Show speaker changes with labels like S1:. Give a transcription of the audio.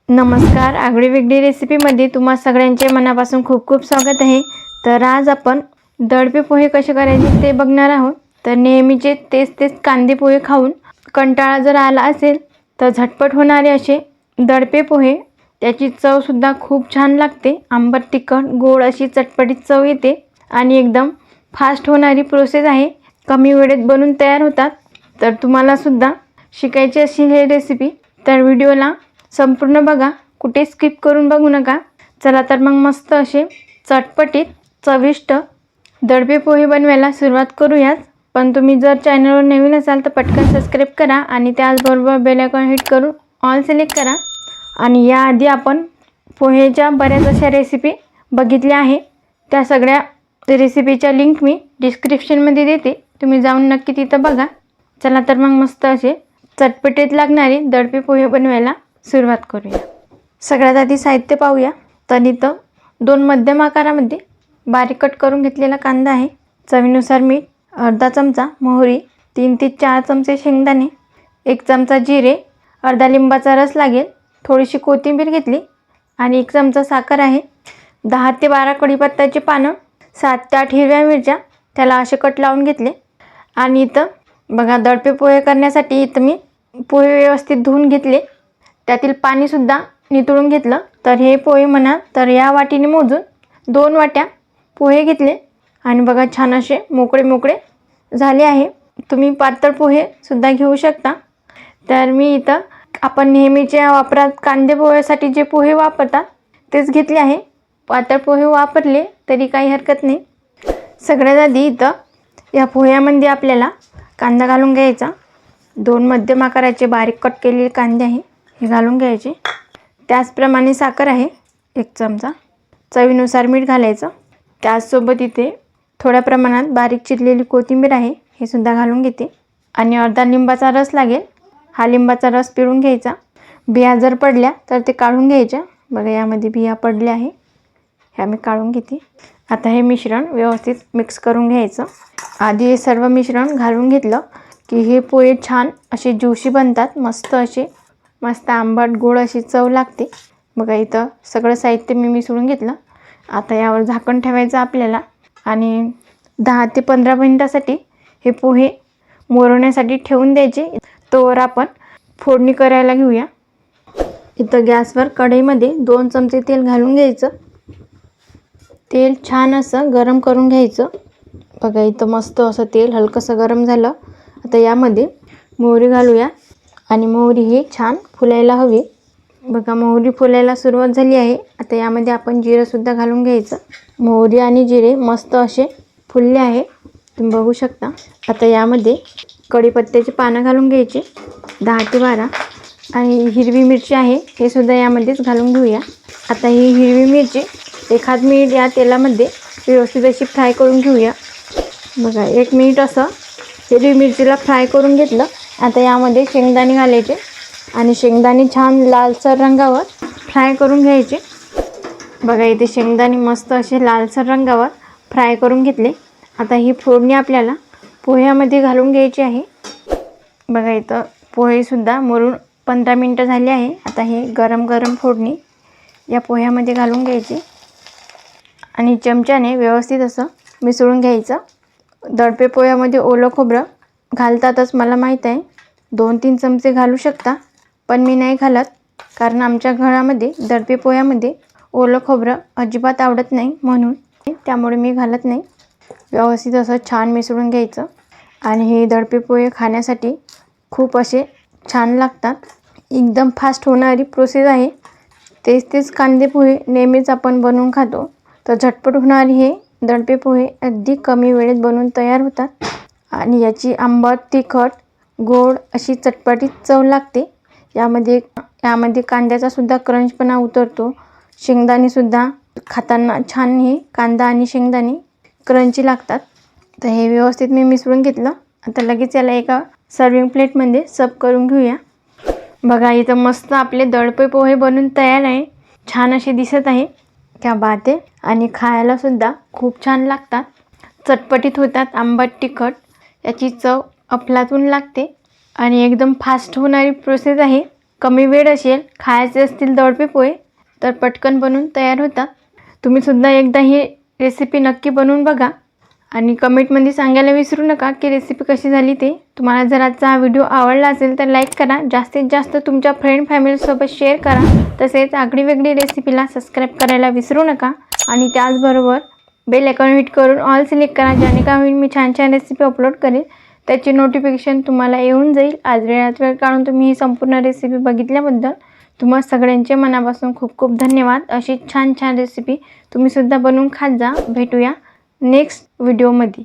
S1: नमस्कार, आगळी वेगळी रेसिपीमध्ये तुम्हा सगळ्यांचे मनापासून खूप खूप स्वागत आहे। तर आज आपण दडपे पोहे कसे करायचे ते बघणार आहोत। तर नेहमीचे तेच कांदे पोहे खाऊन कंटाळा जर आला असेल तर झटपट होणारे असे दडपे पोहे, त्याची चव सुद्धा खूप छान लागते। आंबट तिखट गोड अशी चटपटीत चव येते आणि एकदम फास्ट होणारी प्रोसेस आहे। कमी वेळेत बनून तयार होतात। तर तुम्हाला सुद्धा शिकायची असेल ही रेसिपी तर व्हिडिओला संपूर्ण बघा, कुठे स्किप करून बघू नका। चला तर मग मस्त असे चटपटीत चविष्ट दडपे पोहे बनवायला सुरुवात करूयात। पण तुम्ही जर चॅनलवर नवीन असाल तर पटकन सबस्क्राइब करा आणि त्याचबरोबर बेल आयकॉन हिट करून ऑल सिलेक्ट करा। आणि याआधी आपण पोहेच्या बऱ्याच अशा रेसिपी बघितल्या आहे, त्या सगळ्या रेसिपीच्या लिंक मी डिस्क्रिप्शनमध्ये देते, तुम्ही जाऊन नक्की तिथं बघा। चला तर मग मस्त असे चटपटीत लागणारे दडपे पोहे बनवायला सुरुवात करूया। सगळ्यात आधी साहित्य पाहूया। तर इथं 2 मध्यम आकारामध्ये बारीक कट करून घेतलेला कांदा आहे, चवीनुसार मीठ, अर्धा चमचा मोहरी, 3 ते 4 चमचे शेंगदाणे, 1 चमचा जिरे, अर्धा लिंबाचा रस लागेल, थोडीशी कोथिंबीर घेतली आणि 1 चमचा साखर आहे, 10 ते 12 कढीपत्त्याची पानं, 7 ते 8 हिरव्या मिरच्या, त्याला असे कट लावून घेतले। आणि इथं बघा, दडपे पोहे करण्यासाठी इथं मी पोहे व्यवस्थित धुवून घेतले, त्यातील पाणी सुद्धा नितळून घेतलं। तर हे पोहे म्हणा तर या वाटीने मोजून 2 वाट्या पोहे घेतले आणि बघा छान असे मोकळे मोकळे झाले आहे। तुम्ही पातळ पोहे सुद्धा घेऊ शकता। तर मी इथं आपण नेहमीच्या वापरात कांदे पोह्यासाठी जे पोहे वापरतात तेच घेतले आहे। पातळ पोहे वापरले तरी काही हरकत नाही। सगळ्यात आधी इथं या पोह्यामध्ये आपल्याला कांदा घालून घ्यायचा। 2 मध्यम आकाराचे बारीक कट केलेले कांदे आहे, हे घालून घ्यायचे। त्याचप्रमाणे साखर आहे 1 चमचा, चवीनुसार मीठ घालायचं। त्याचसोबत इथे थोड्या प्रमाणात बारीक चिरलेली कोथिंबीर आहे, हे सुद्धा घालून घेते। आणि अर्धा लिंबाचा रस लागेल, हा लिंबाचा रस पिळून घ्यायचा। बिया जर पडल्या तर ते काढून घ्यायच्या, बघा यामध्ये बिया पडल्या आहे, ह्या मी काढून घेते। आता हे मिश्रण व्यवस्थित मिक्स करून घ्यायचं। आधी हे सर्व मिश्रण घालून घेतलं की हे पोहे छान असे ज्युशी बनतात, मस्त आंबट गोड अशी चव लागते। बघा इथं सगळं साहित्य मी मिसळून घेतलं। आता यावर झाकण ठेवायचं आपल्याला आणि 10 ते 15 मिनिटासाठी हे पोहे मुरवण्यासाठी ठेवून द्यायचे। तोवर आपण फोडणी करायला घेऊया। इथं गॅसवर कढईमध्ये 2 चमचे तेल घालून घ्यायचं। तेल छान असं गरम करून घ्यायचं। बघा इथं मस्त असं तेल हलकंसं गरम झालं। आता यामध्ये मोहरी घालूया आणि मोहरी हे छान फुलायला हवी। बघा मोहरी फुलायला सुरुवात झाली आहे। आता यामध्ये आपण जिरं सुद्धा घालून घ्यायचं। मोहरी आणि जिरे मस्त असे फुलले आहे, तुम्ही बघू शकता। आता यामध्ये कढीपत्त्याची पानं घालून घ्यायची 10 ते 12 आणि हिरवी मिरची आहे, हे सुद्धा यामध्येच घालून घेऊया। आता ही हिरवी मिरची 1 मिनिट या तेलामध्ये व्यवस्थित अशी फ्राय करून घेऊया। बघा 1 मिनिट असं हिरवी मिरचीला फ्राय करून घेतलं। आता यामध्ये शेंगदाणे घालायचे आणि शेंगदाणे छान लालसर रंगावर फ्राय करून घ्यायचे। बघा इथे शेंगदाणे मस्त असे लालसर रंगावर फ्राय करून घेतले। आता ही फोडणी आपल्याला पोह्यामध्ये घालून घ्यायची आहे। बघा इथं पोहेसुद्धा मुरून 15 मिनिटं झाली आहे। आता हे गरम गरम फोडणी या पोह्यामध्ये घालून घ्यायची आणि चमच्याने व्यवस्थित असं मिसळून घ्यायचं। दडपे पोह्यामध्ये ओलं खोबरं घालतातच, मला माहीत आहे, 2-3 चमचे घालू शकता, पण मी नाही घालत, कारण आमच्या घरामध्ये दडपे पोह्यामध्ये ओलं खोबरं अजिबात आवडत नाही, म्हणून त्यामुळे मी घालत नाही। व्यवस्थित असं छान मिसळून घ्यायचं आणि हे दडपे पोहे खाण्यासाठी खूप असे छान लागतात। एकदम फास्ट होणारी प्रोसेस आहे। तेच कांदे पोहे नेहमीच आपण बनवून खातो, तर झटपट होणारे हे दडपे पोहे अगदी कमी वेळेत बनवून तयार होतात आणि याची आंबट तिखट गोड अशी चटपटीत चव लागते। यामध्ये कांद्याचा सुद्धा क्रंचपणा उतरतो। शेंगदाणे सुद्धा खाताना छान हे कांदा आणि शेंगदाणे क्रंची लागतात। तर हे व्यवस्थित मी मिसळून घेतलं। आता लगेच याला एका सर्विंग प्लेटमध्ये सर्व करून घेऊया। बघा इथं मस्त आपले दडपे पोहे बनून तयार आहे, छान असे दिसत आहे, क्या बात आहे। आणि खायला सुद्धा खूप छान लागतात, चटपटीत होतात, आंबट तिखट, याची चव अफलातून लागते आणि एकदम फास्ट होणारी प्रोसेस आहे। कमी वेळ असेल, खायचे असतील दडपे पोहे तर पटकन बनवून तयार होतात. तुम्ही सुद्धा एकदा ही रेसिपी नक्की बनवून बघा आणि कमेंटमध्ये सांगायला विसरू नका की रेसिपी कशी झाली ते. तुम्हाला जर आजचा हा व्हिडिओ आवडला असेल तर लाईक करा, जास्तीत जास्त तुमच्या फ्रेंड फॅमिलीसोबत शेअर करा. तसेच आगळी वेगळी रेसिपीला सबस्क्राईब करायला विसरू नका आणि त्याचबरोबर बेल आयकॉन हिट करून ऑल सिलेक्ट करा, ज्याने काय होईल मी छान छान रेसिपी अपलोड करेल त्याची नोटिफिकेशन तुम्हाला येऊन जाईल. आज वेळात वेळ काढून तुम्ही ही संपूर्ण रेसिपी बघितल्याबद्दल तुम्हा सगळ्यांचे मनापासून खूप खूप धन्यवाद. अशी छान छान रेसिपी तुम्ही सुद्धा बनवून खात जा. भेटूया नेक्स्ट व्हिडिओमध्ये.